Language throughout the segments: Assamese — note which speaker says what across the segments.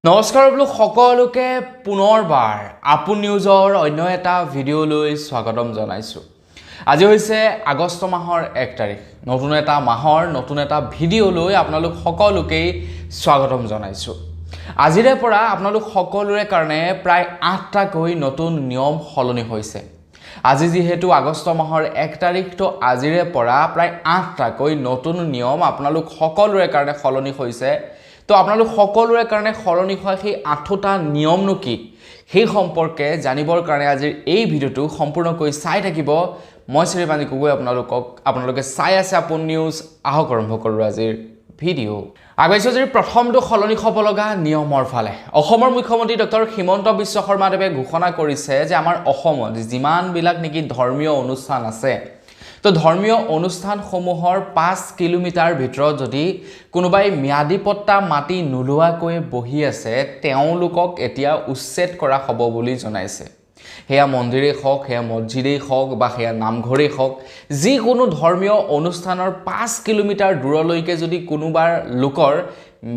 Speaker 1: নমস্কাৰ বোলো সকলোকে পুনৰবাৰ আপন নিউজৰ অন্য এটা ভিডিঅ'লৈ স্বাগতম জনাইছো। আজি হৈছে আগষ্ট মাহৰ 1 তাৰিখ। নতুন এটা মাহৰ নতুন এটা ভিডিঅ'লৈ আপোনালোক সকলোকেই স্বাগতম জনাইছো। আজিৰে পৰা আপোনালোক সকলোৰে কাৰণে প্ৰায় 8টাকৈ নতুন নিয়ম সলনি হৈছে। আজি যেহেতু আগষ্ট মাহৰ 1 তাৰিখ তো আজিৰে পৰা প্ৰায় 8টাকৈ নতুন নিয়ম আপোনালোক সকলোৰে কাৰণে সলনি হৈছে। তো আপোনালোক সকলোৰে কাৰণে সলনি হোৱা সেই 8টা নিয়মনো কি সেই সম্পৰ্কে জানিবৰ কাৰণে আজিৰ এই ভিডিঅ'টো সম্পূৰ্ণকৈ চাই থাকিব। মই শ্ৰীপানী গগৈ আপোনালোকে চাই আছে আপোন নিউজ। আহক আৰম্ভ কৰোঁ আজিৰ ভিডিঅ'। আগবাইছোঁ যদি প্ৰথমটো সলনি হ'ব লগা নিয়মৰ ফালে। অসমৰ মুখ্যমন্ত্ৰী ডক্টৰ হিমন্ত বিশ্ব শৰ্মাদেৱে ঘোষণা কৰিছে যে আমাৰ অসমত যিমানবিলাক নেকি ধৰ্মীয় অনুষ্ঠান আছে তো ধৰ্মীয় অনুষ্ঠানসমূহৰ 5 কিলোমিটাৰ ভিতৰত যদি কোনোবাই ম্যাদী পট্টা মাটি নোলোৱাকৈ বহি আছে তেওঁলোকক এতিয়া উচ্ছেদ কৰা হ'ব বুলি জনাইছে। হেয়া মন্দিৰেই হওক, হেয়া মছজিদেই হওক বা হেয়া নামঘৰেই হওক, যিকোনো ধৰ্মীয় অনুষ্ঠানৰ 5 কিলোমিটাৰ দূৰলৈকে যদি কোনোবাৰ লোকৰ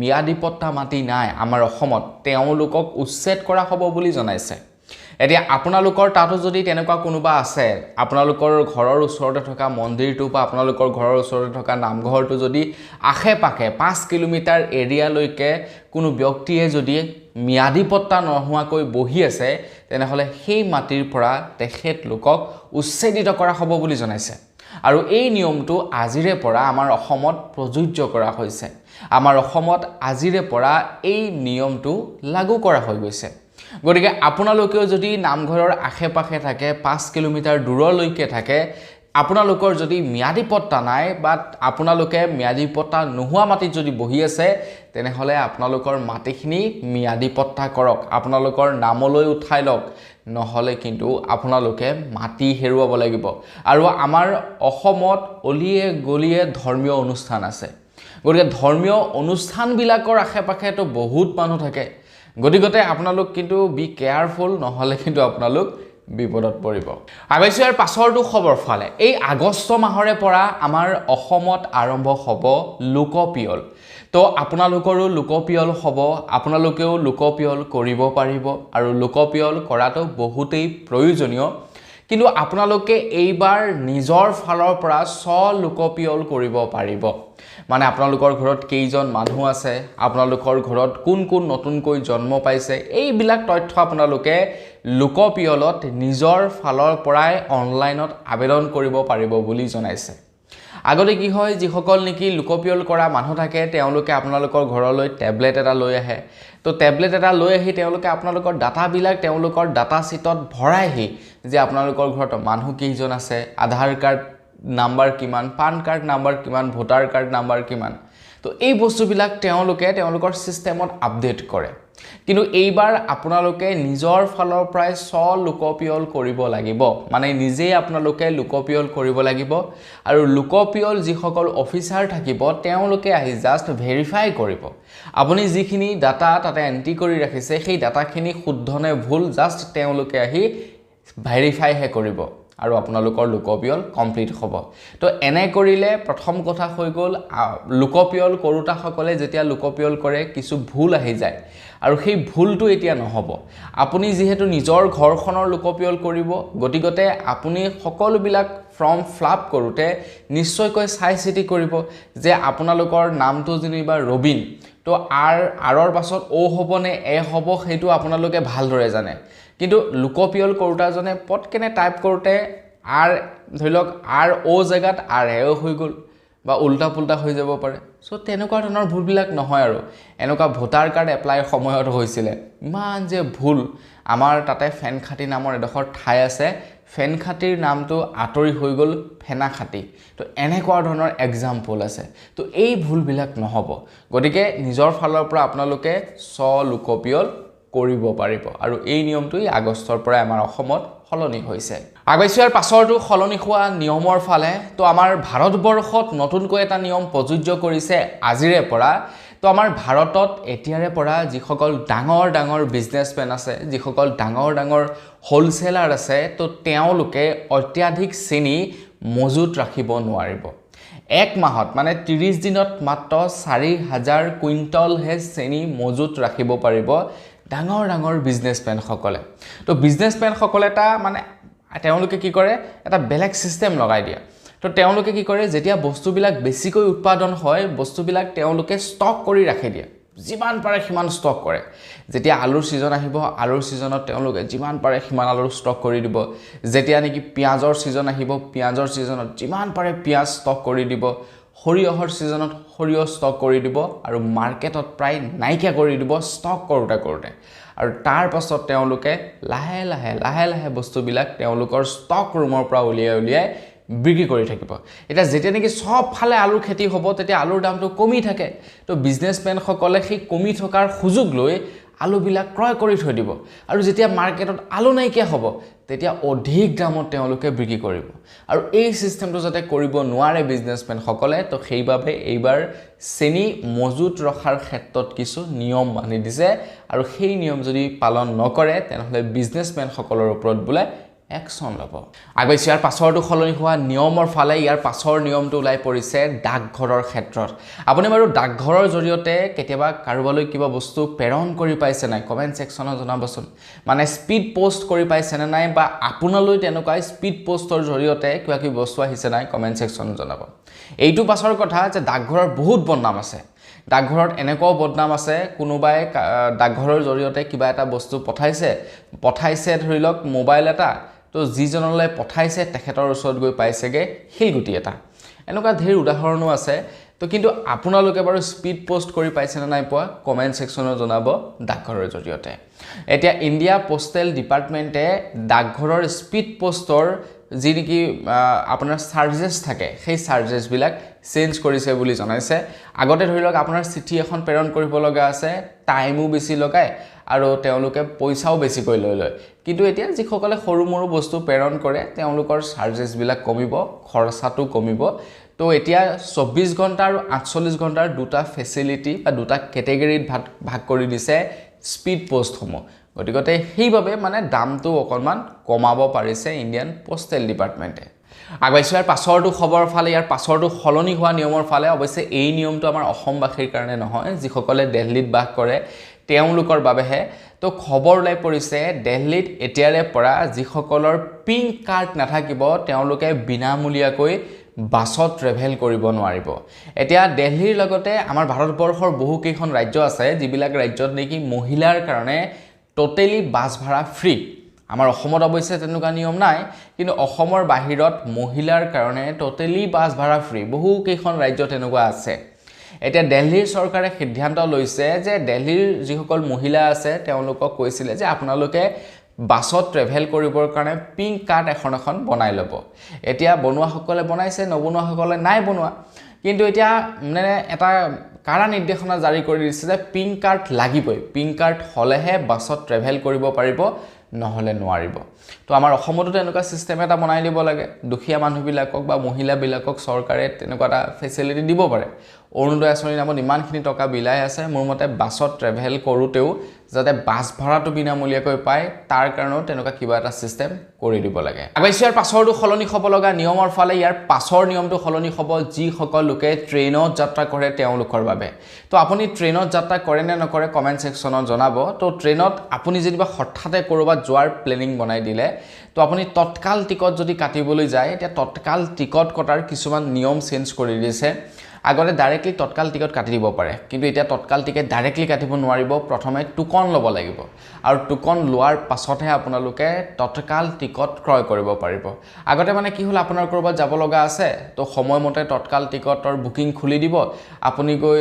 Speaker 1: ম্যাদী পট্টা মাটি নাই আমাৰ অসমত তেওঁলোকক উচ্ছেদ কৰা হ'ব বুলি জনাইছে। এতিয়া আপোনালোকৰ তাতো যদি তেনেকুৱা কোনোবা আছে, আপোনালোকৰ ঘৰৰ ওচৰতে থকা মন্দিৰটো বা আপোনালোকৰ ঘৰৰ ওচৰতে থকা নামঘৰটো যদি আশে-পাশে 5 কিলোমিটাৰ এৰিয়ালৈকে কোনো ব্যক্তিয়ে যদি ম্যাদী পট্টা নোহোৱাকৈ বহি আছে তেনেহ'লে সেই মাটিৰ পৰা তেখেতলোকক উচ্ছেদিত কৰা হ'ব বুলি জনাইছে। আৰু এই নিয়মটো আজিৰে পৰা আমাৰ অসমত প্ৰযোজ্য কৰা হৈছে। আমাৰ অসমত আজিৰে পৰা এই নিয়মটো লাগু কৰা হৈ গৈছে। গতিকে আপোনালোকেও যদি নামঘৰৰ আশে-পাশে থাকে, 5 কিলোমিটাৰ দূৰলৈকে থাকে, আপোনালোকৰ যদি ম্যাদী পট্টা নাই বা আপোনালোকে ম্যাদী পট্টা নোহোৱা মাটিত যদি বহি আছে তেনেহ'লে আপোনালোকৰ মাটিখিনি ম্যাদী পট্টা কৰক, আপোনালোকৰ নামলৈ উঠাই লওক, নহ'লে কিন্তু আপোনালোকে মাটি হেৰুৱাব লাগিব। আৰু আমাৰ অসমত অলিয়ে গলিয়ে ধৰ্মীয় অনুষ্ঠান আছে। গতিকে ধৰ্মীয় অনুষ্ঠানবিলাকৰ আশে-পাশেতো বহুত মানুহ থাকে। গতিকে আপোনালোক কিন্তু বি কেয়াৰফুল, নহ'লে কিন্তু আপোনালোক বিপদত পৰিব। আগবাইছোঁ ইয়াৰ পাছৰটো খবৰ ফালে। এই আগষ্ট মাহৰে পৰা আমাৰ অসমত আৰম্ভ হ'ব লোকপিয়ল। তো আপোনালোকৰো লোকপিয়ল হ'ব, আপোনালোকেও লোকপিয়ল কৰিব পাৰিব আৰু লোকপিয়ল কৰাটো বহুতেই প্ৰয়োজনীয়। কিন্তু আপোনালোকে এইবাৰ নিজৰ ফালৰ পৰা লোকপিয়ল কৰিব পাৰিব। মানে আপোনালোকৰ ঘৰত কেইজন মানুহ আছে, আপোনালোকৰ ঘৰত কোন কোন নতুনকৈ জন্ম পাইছে, এইবিলাক তথ্য আপোনালোকে লোকপিয়লত নিজৰ ফালৰ পৰাই অনলাইনত আবেদন কৰিব পাৰিব বুলি জনাইছে। আগতে কি হয়, যিসকল নেকি লোকপিয়ল কৰা মানুহ থাকে তেওঁলোকে আপোনালোকৰ ঘৰলৈ টেবলেট এটা লৈ আহে। তো টেবলেট এটা লৈ আহি তেওঁলোকে আপোনালোকৰ ডাটাবিলাক তেওঁলোকৰ ডাটা ছিটত ভৰাইহি যে আপোনালোকৰ ঘৰত মানুহ কেইজন আছে, আধাৰ কাৰ্ড নাম্বাৰ কিমান, পান কাৰ্ড নাম্বাৰ কিমান, ভোটাৰ কাৰ্ড নাম্বাৰ কিমান। তো এই বস্তুবিলাক তেওঁলোকে তেওঁলোকৰ ছিষ্টেমত আপডেট কৰে। কিন্তু এইবাৰ আপোনালোকে নিজৰ ফালৰ পৰাই লোকপিয়ল কৰিব লাগিব। মানে নিজেই আপোনালোকে লোকপিয়ল কৰিব লাগিব। আৰু লোকপিয়ল যিসকল অফিচাৰ থাকিব তেওঁলোকে আহি জাষ্ট ভেৰিফাই কৰিব আপুনি যিখিনি ডাটা তাতে এণ্ট্ৰি কৰি ৰাখিছে সেই ডাটাখিনি শুদ্ধ নে ভুল, জাষ্ট তেওঁলোকে আহি ভেৰিফাইহে কৰিব আৰু আপোনালোকৰ লোকপিয়ল কমপ্লিট হ'ব। তো এনে কৰিলে প্ৰথম কথা হৈ গ'ল, লোকপিয়ল কৰোঁতাসকলে যেতিয়া লোকপিয়ল কৰে কিছু ভুল আহি যায় আৰু সেই ভুলটো এতিয়া নহ'ব। আপুনি যিহেতু নিজৰ ঘৰখনৰ লোকপিয়ল কৰিব, গতিকে আপুনি সকলোবিলাক ফৰ্ম ফিলআপ কৰোঁতে নিশ্চয়কৈ চাই চিতি কৰিব যে আপোনালোকৰ নামটো যেনিবা ৰবিন, তো আৰৰ পাছত অ' হ'ব নে এ হ'ব সেইটো আপোনালোকে ভালদৰে জানে। কিন্তু লোকপিয়ল কৰোঁতাজনে পটকেনে টাইপ কৰোঁতে ধৰি লওক অ' জেগাত এ হৈ গ'ল বা উল্টা পুল্টা হৈ যাব পাৰে। চ' তেনেকুৱা ধৰণৰ ভুলবিলাক নহয়। আৰু এনেকুৱা ভোটাৰ কাৰ্ড এপ্লাইৰ সময়ত হৈছিলে ইমান যে ভুল। আমাৰ তাতে ফেনখাতি নামৰ এডোখৰ ঠাই আছে, ফেনখাতিৰ নামটো আঁতৰি হৈ গ'ল ফেনাখাতি। তো এনেকুৱা ধৰণৰ এক্সাম্পল আছে। তো এই ভুলবিলাক নহ'ব। গতিকে নিজৰ ফালৰ পৰা আপোনালোকে লোকপিয়ল কৰিব পাৰিব। আৰু এই নিয়মটো আগষ্টৰ পৰাই আমাৰ অসমত সলনি হৈছে। আগবাইছোঁ ইয়াৰ পাছৰটো সলনি হোৱা নিয়মৰ ফালে। তো আমাৰ ভাৰতবৰ্ষত নতুনকৈ এটা নিয়ম প্ৰযোজ্য কৰিছে আজিৰে পৰা। তো আমাৰ ভাৰতত এতিয়াৰে পৰা যিসকল ডাঙৰ ডাঙৰ বিজনেছমেন আছে, যিসকল ডাঙৰ ডাঙৰ হোলচেলাৰ আছে, তো তেওঁলোকে অত্যাধিক চেনি মজুত ৰাখিব নোৱাৰিব। এক মাহত মানে 30 দিনত মাত্ৰ 4000 কুইণ্টলহে চেনি মজুত ৰাখিব পাৰিব ডাঙৰ ডাঙৰ বিজনেছমেনসকলে তো বিজনেছমেনসকলে এটা মানে তেওঁলোকে কি কৰে এটা বেলেগ সিস্টেম লগাই দিয়ে তো তেওঁলোকে কি কৰে যেতিয়া বস্তুবিলাক বেছিকৈ উৎপাদন হয় বস্তুবিলাক তেওঁলোকে ষ্টক কৰি ৰাখি দিয়ে যিমান পাৰে সিমান ষ্টক কৰে যেতিয়া আলুৰ সিজন আহিব আলুৰ সিজনত তেওঁলোকে যিমান পাৰে সিমান আলুৰ ষ্টক কৰি দিব যেতিয়া নেকি পিয়াজৰ সিজন আহিব পিয়াজৰ সিজনত যিমান পাৰে পিয়াজ ষ্টক কৰি দিব সৰিয়হৰ সিজনত সৰিয়হ ষ্টক কৰি দিব আৰু মাৰ্কেটত প্ৰায় নাইকিয়া কৰি দিব ষ্টক কৰোতে আৰু তাৰ পাছত তেওঁলোকে লাহে লাহে বস্তুবিলাক তেওঁলোকৰ ষ্টক ৰুমৰ পৰা উলিয়াই বিক্ৰী কৰি থাকিব এটা যেতিয়া নেকি সব ফালে আলুৰ খেতি হ'ব তেতিয়া আলুৰ দামটো কমি থাকে তো বিজনেছমেনসকলে সেই কমি থকাৰ সুযোগ লৈ আলুবিলাক ক্ৰয় কৰি থৈ দিব আৰু যেতিয়া মাৰ্কেটত আলু নাইকিয়া হ'ব তেতিয়া অধিক দামত তেওঁলোকে বিক্ৰী কৰিব আৰু এই সিস্টেমটো যাতে কৰিব নোৱাৰে বিজনেছমেনসকলে তো সেইবাবে এইবাৰ চেনি মজুত ৰখাৰ ক্ষেত্ৰত কিছু নিয়ম মানি দিছে আৰু সেই নিয়ম যদি পালন নকৰে তেনেহলে বিজনেছমেনসকলৰ ওপৰত বোলে একশন লব আগৈছে ইয়াৰ পাছৰটো খলনি হোৱা নিয়মৰ ফালে ইয়াৰ পাছৰ নিয়মটো ওলাই পৰিছে ডাকঘৰৰ ক্ষেত্ৰত আপুনি বাৰু ডাকঘৰৰ জৰিয়তে কেতিয়াবা কাৰোবালৈ কিবা বস্তু প্ৰেৰণ কৰি পাইছে নাই কমেন্ট সেকশনত জনাবচোন মানে স্পিড পোষ্ট কৰি পাইছে নাই বা আপোনালৈ তেনেকুৱা স্পিড পোষ্টৰ জৰিয়তে কিবা কি বস্তু আহিছে নাই কমেন্ট সেকশনত জনাব এইটো পাছৰ কথা যে ডাকঘৰৰ বহুত বদনাম আছে ডাকঘৰত এনেকুৱা বদনাম আছে কোনোবাই ডাকঘৰৰ জৰিয়তে কিবা এটা বস্তু পঠাইছে ধৰি লওক মোবাইল এটা তো যিজনলৈ পঠাইছে তেখেতৰ ওচৰত গৈ পাইছেগে হিলগুটি এটা এনেকুৱা ধেৰ উদাহৰণো আছে তো কিন্তু আপোনালোকে বাৰু স্পিড পোষ্ট কৰি পাইছে নাই পোৱা কমেন্ট সেকশনত জনাব ডাকঘৰৰ জৰিয়তে এতিয়া ইণ্ডিয়া পোষ্টেল ডিপাৰ্টমেণ্টে ডাকঘৰৰ স্পিড পোষ্টৰ যি নেকি আপোনাৰ চাৰ্জেছ থাকে সেই চাৰ্জেছবিলাক চেঞ্জ কৰিছে বুলি জনাইছে আগতে ধৰি লওক আপোনাৰ চিঠি এখন প্ৰেৰণ কৰিব লগা আছে টাইমো বেছি লগায় আৰু তেওঁলোকে পইচাও বেছিকৈ লয় কিন্তু এতিয়া যিসকলে সৰু মৰু বস্তু প্ৰেৰণ কৰে তেওঁলোকৰ চাৰ্জেছবিলাক কমিব খৰচাটো কমিব তো এতিয়া 24 ঘণ্টা আৰু 48 ঘণ্টাৰ দুটা ফেচিলিটি বা দুটা কেটেগৰীত ভাগ কৰি দিছে স্পিড পোষ্টসমূহ গতিকে সেইভাবে মানে দামটো অকণমান কমাব পাৰিছে ইণ্ডিয়ান পোষ্টেল ডিপাৰ্টমেণ্টে আগবাইছো ইয়াৰ পাছৰটো খবৰ ফালে ইয়াৰ পাছৰটো খলনি হোৱা নিয়মৰ ফালে অৱশ্যে এই নিয়মটো আমাৰ অসমবাসীৰ কাৰণে নহয় যিসকলে দিল্লীত বাস কৰে তেওঁলোকৰ বাবেহে তো খবৰ ওলাই পৰিছে দিল্লীত এতিয়াৰে পৰা যিসকলৰ পিংক কাৰ্ড নাথাকিব তেওঁলোকে বিনামূলীয়াকৈ বাছত ট্ৰেভেল কৰিব নোৱাৰিব এতিয়া দিল্লীৰ লগতে আমাৰ ভাৰতবৰ্ষৰ বহু কেইখন ৰাজ্য আছে যিবিলাক ৰাজ্যত নেকি মহিলাৰ কাৰণে টোটেলি বাছ ভাড়া ফ্ৰী আমাৰ অসমত অৱশ্যে তেনেকুৱা নিয়ম নাই কিন্তু অসমৰ বাহিৰত মহিলাৰ কাৰণে টোটেলি বাছ ভাড়া ফ্ৰী বহু কেইখন ৰাজ্য তেনেকুৱা আছে এতিয়া দিল্লীৰ চৰকাৰে সিদ্ধান্ত লৈছে যে দিল্লীৰ যিসকল মহিলা আছে তেওঁলোকক কৈছিলে যে আপোনালোকে বাছত ট্ৰেভেল কৰিবৰ কাৰণে পিংক কাৰ্ড এখন বনাই ল'ব এতিয়া বনোৱাসকলে বনাইছে নবনোৱাসকলে নাই বনোৱা কিন্তু এতিয়া মানে এটা কাৰা নিৰ্দেশনা জাৰি কৰি দিছে যে পিংক কাৰ্ড লাগিবই পিংক কাৰ্ড হলেহে বাছত ট্ৰেভেল কৰিব পাৰিব নহলে নোৱাৰিব তো আমাৰ অসমতো তেনেকুৱা সিস্টেম এটা বনাই দিব লাগে দুখীয়া মানুহবিলাকক বা মহিলাবিলাকক চৰকাৰে তেনেকুৱা এটা ফেচিলিটি দিব পাৰে অৰুণোদয় আঁচনিৰ নামত ইমানখিনি টকা বিলাই আছে মোৰ মতে বাছত ট্ৰেভেল কৰোতেও যাতে বাছ ভাড়াটো বিনামূলীয়াকৈ পায় তাৰ কাৰণেও তেনেকুৱা কিবা এটা সিস্টেম কৰি দিব লাগে আগবাইছো ইয়াৰ পাছৰটো খলনি হ'ব লগা নিয়মৰ ফালে ইয়াৰ পাছৰ নিয়মটো খলনি হ'ব যিসকল লোকে ট্ৰেইনত যাত্ৰা কৰে তেওঁলোকৰ বাবে তো আপুনি ট্ৰেইনত যাত্ৰা কৰে নে নকৰে কমেন্ট সেকশনত জনাব তো ট্ৰেইনত আপুনি যেনিবা হঠাতে কৰবাত যোৱাৰ প্লেনিং বনাই দিলে তো আপুনি তৎকাল টিকট যদি কাটিবলৈ যায় এতিয়া তৎকাল টিকট কটাৰ কিছুমান নিয়ম চেঞ্জ কৰি দিছে আগতে ডাইৰেক্টলি তৎকাল টিকট কাটি দিব পাৰে কিন্তু এতিয়া তৎকাল টিকট ডাইৰেক্টলি কাটিব নোৱাৰিব প্ৰথমে টুকন ল'ব লাগিব আৰু টুকন লোৱাৰ পাছতহে আপোনালোকে তৎকাল টিকট ক্ৰয় কৰিব পাৰিব আগতে মানে কি হল আপোনাৰ কৰবাত যাব লগা আছে তো সময়মতে তৎকাল টিকটৰ বুকিং খুলি দিব আপুনি গৈ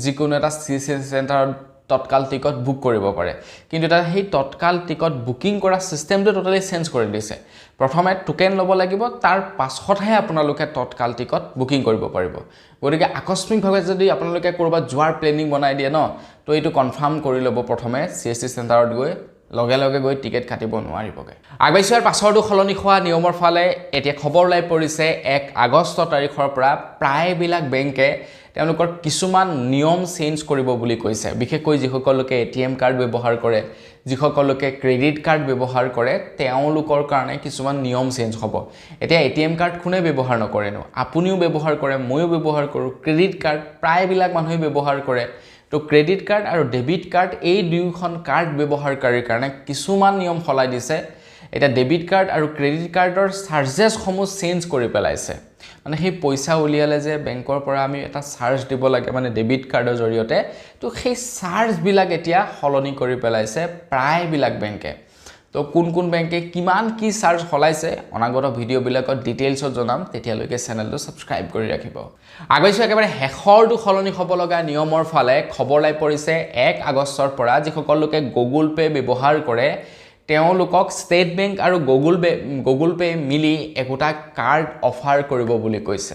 Speaker 1: যিকোনো এটা চিএছচি চেণ্টাৰত তৎকাল টিকট বুক কৰিব পাৰে কিন্তু এটা সেই তৎকাল টিকট বুকিং কৰা সিস্টেমটো টোটালি চেঞ্জ কৰি দিছে প্ৰথমে টোকেন ল'ব লাগিব তাৰ পাছতহে আপোনালোকে তৎকাল টিকট বুকিং কৰিব পাৰিব গতিকে আকস্মিকভাৱে যদি আপোনালোকে কৰবাত যোৱাৰ প্লেনিং বনাই দিয়ে ন তো এইটো কনফাৰ্ম কৰি ল'ব প্ৰথমে চিএছচি চেণ্টাৰত গৈ লগে লগে গৈ টিকেট কাটিব নোৱাৰিবগে আগবাইছৰ পাছৰটো খলনি হোৱা নিয়মৰ ফালে এতিয়া খবৰ লাই পৰিছে 1 আগষ্ট তাৰিখৰ পৰা প্ৰায়বিলাক বেংকে তেওঁলোকৰ কিছুমান নিয়ম চেঞ্জ কৰিব বুলি কৈছে বিশেষকৈ যিসকলকে এটিএম কাৰ্ড ব্যৱহাৰ কৰে যিসকলকে ক্ৰেডিট কাৰ্ড ব্যৱহাৰ কৰে তেওঁলোকৰ কাৰণে কিছুমান নিয়ম চেঞ্জ হ'ব এতিয়া এটিএম কাৰ্ড কোনে ব্যৱহাৰ নকৰেনো আপুনিও ব্যৱহাৰ কৰে ময়ো ব্যৱহাৰ কৰোঁ ক্ৰেডিট কাৰ্ড প্ৰায়বিলাক মানুহে ব্যৱহাৰ কৰে তো ক্ৰেডিট কাৰ্ড আৰু ডেবিট কাৰ্ড এই দুয়োখন কাৰ্ড ব্যৱহাৰকাৰীৰ কাৰণে কিছুমান নিয়ম সলাই দিছে এটা ডেবিট কাৰ্ড আৰু ক্ৰেডিট কাৰ্ডৰ চাৰ্জেছ সমূহ চেঞ্জ কৰি পেলাইছে মানে সেই পইচা উলিয়ালে যে বেংকৰ পৰা আমি এটা চাৰ্জ দিব লাগে মানে ডেবিট কাৰ্ডৰ জৰিয়তে তো সেই চাৰ্জ বিলাক এতিয়া সলনি কৰি পেলাইছে প্ৰায়বিলাক বেংকে তো কোন বেংকে কিমান কি চাৰ্জ হলাইছে অনাগত ভিডিও বিলাকত ডিটেইলছত জনাম তেতিয়ালৈকে চেনেলটো সাবস্ক্ৰাইব কৰি ৰাখিব আগৈছো একেবাৰে হেখৰটো খলনি হ'ব লগা নিয়মৰ ফালে খবৰ লাই পৰিছে 1 আগষ্টৰ পৰা যিসকলকে গুগল পে ব্যৱহাৰ কৰে তেওঁলোকক ষ্টেট বেংক আৰু গুগল পে মিলি একোটা কাৰ্ড অফাৰ কৰিব বুলি কৈছে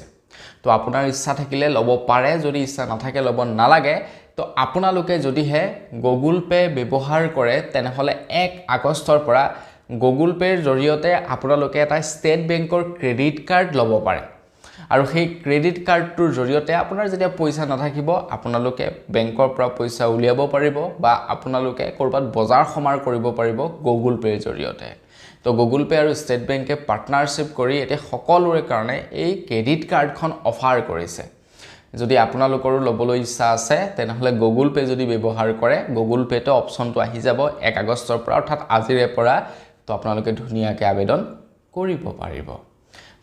Speaker 1: তো আপোনাৰ ইচ্ছা থাকিলে ল'ব পাৰে যদি ইচ্ছা নাথাকে ল'ব নালাগে তো আপোনালোকে যদিহে গুগল পে ব্যৱহাৰ কৰে তেনেহলে 1 আগষ্টৰ পৰা গুগল পেৰ জৰিয়তে আপোনালোকে এটা ষ্টেট বেংকৰ ক্ৰেডিট কাৰ্ড ল'ব পাৰে আৰু সেই ক্ৰেডিট কাৰ্ডটোৰ জৰিয়তে আপোনাৰ যেতিয়া পইচা নাথাকিব আপোনালোকে বেংকৰ পৰা পইচা উলিয়াব পাৰিব বা আপোনালোকে কৰবাত বজাৰ সমাৰ কৰিব পাৰিব গুগল পেৰ জৰিয়তে তো গুগল পে আৰু ষ্টেট বেংকে পাৰ্টনাৰশ্বিপ কৰি এতিয়া সকলোৰে কাৰণে এই ক্ৰেডিট কাৰ্ডখন অফাৰ কৰিছে যদি আপোনালোকৰো ল'বলৈ ইচ্ছা আছে তেনেহলে গুগল পে যদি ব্যৱহাৰ কৰে গুগল পেটো অপচনটো আহি যাব 1 আগষ্টৰ পৰা অৰ্থাৎ আজিৰে পৰা তো আপোনালোকে ধুনীয়াকৈ আবেদন কৰিব পাৰিব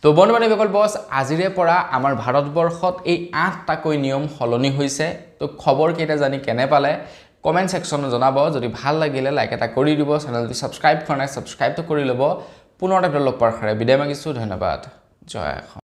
Speaker 1: তো বন্ধু-বান্ধৱীসকল বস আজিৰে পৰা আমাৰ ভাৰতবৰ্ষত এই 8টাকৈ নিয়ম সলনি হৈছে তো খবৰ কেইটা জানি কেনে পালে কমেন্ট সেকশনত জনাব যদি ভাল লাগিলে লাইক এটা কৰি দিব চেনেলটো সাবস্ক্ৰাইব কৰা নাই সাবস্ক্ৰাইবটো কৰি ল'ব পুনৰ এটা লগ পাৰ খৰে বিদায় মাগিছো ধন্যবাদ জয়